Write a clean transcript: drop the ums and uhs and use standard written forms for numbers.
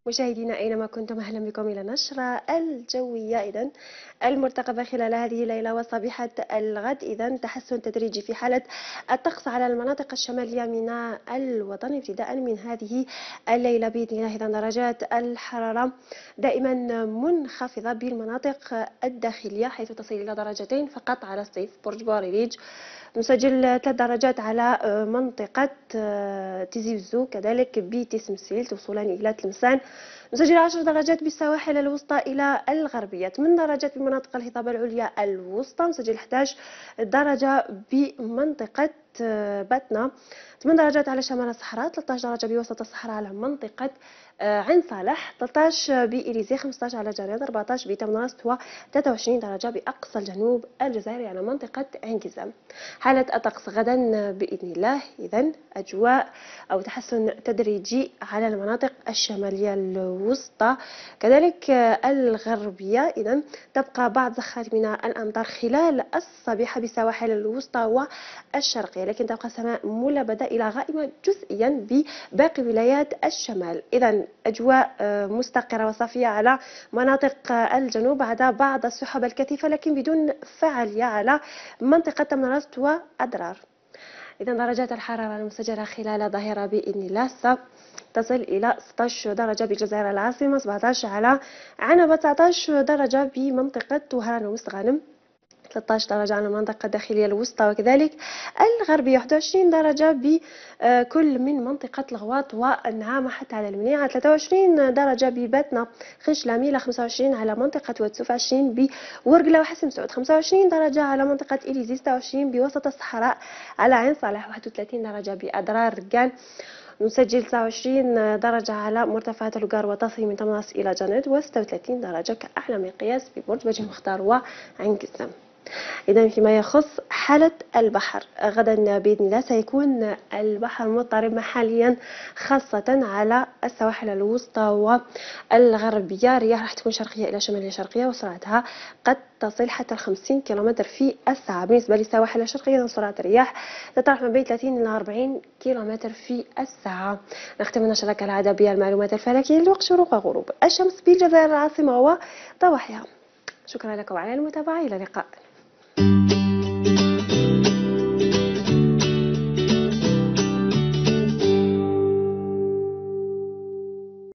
مشاهدينا أينما كنتم أهلا بكم إلى نشرة الجوية المرتقبة خلال هذه الليلة وصبيحة الغد. تحسن تدريجي في حالة الطقس على المناطق الشمالية من الوطن ابتداء من هذه الليلة بإذن الله. درجات الحرارة دائما منخفضة بالمناطق الداخلية حيث تصل إلى درجتين فقط على الصيف. برج بوريليج نسجل 3 درجات على منطقة تيزي وزو، كذلك بتسمسيل توصلان إلى تلمسان. نسجل 10 درجات بالسواحل الوسطى إلى الغربية، 8 درجات بمناطق الهضبة العليا الوسطى. نسجل 11 درجة بمنطقة باتنا، 8 درجات على شمال الصحراء، 13 درجة بوسط الصحراء على منطقة عين صالح، 13 بإليزي، 15 على جريان، 14 بتمناست، و 23 درجة بأقصى الجنوب الجزائري على منطقة عين قزام. حالة الطقس غدا بإذن الله إذن أجواء أو تحسن تدريجي على المناطق الشمالية الوسطى كذلك الغربية. إذن تبقى بعض زخات من الأمطار خلال الصبيحة بسواحل الوسطى والشرقية، لكن تبقى السماء ملبدة إلى غائمة جزئيا بباقي ولايات الشمال. إذن أجواء مستقرة وصافية على مناطق الجنوب عدا بعض السحب الكثيفة لكن بدون فعالية على منطقة تمنراست وأدرار. إذا درجات الحرارة المسجلة خلال الظهيرة بإذن الله تصل إلى 16 درجة بالجزائر العاصمة، 17 على عنبة، 19 درجة بمنطقة وهران ومستغانم، 13 درجة على المنطقة الداخلية الوسطى وكذلك الغربية، 21 درجة بكل من منطقة الغواط والنعامة حتى على المنيعة، 23 درجة بباتنا خنشلاميلة، 25 على منطقة واتسوف، 20 بورقلة وحسن سعود، 25 درجة على منطقة إليزي، 26 بوسط الصحراء على عين صالح، 31 درجة بأدرار رقان. نسجل 29 درجة على مرتفعات الوقار وتصل من تمناس إلى جنيد، و 36 درجة كأعلى مقياس ببرج وجه مختار وعين قزام. إذا فيما يخص حالة البحر غدا بإذن الله سيكون البحر مضطرب محليا خاصة على السواحل الوسطى والغربية. الرياح راح تكون شرقية إلى شمالية شرقية وسرعتها قد تصل حتى 50 كم في الساعة. بالنسبة للسواحل الشرقية سرعة الرياح تتراوح ما بين 30 إلى 40 كم في الساعة. نختم النشرة كالعادة بالمعلومات الفلكية لوقت شروق وغروب الشمس بالجزائر العاصمة وضواحيها. شكرا لكم على المتابعة، إلى اللقاء.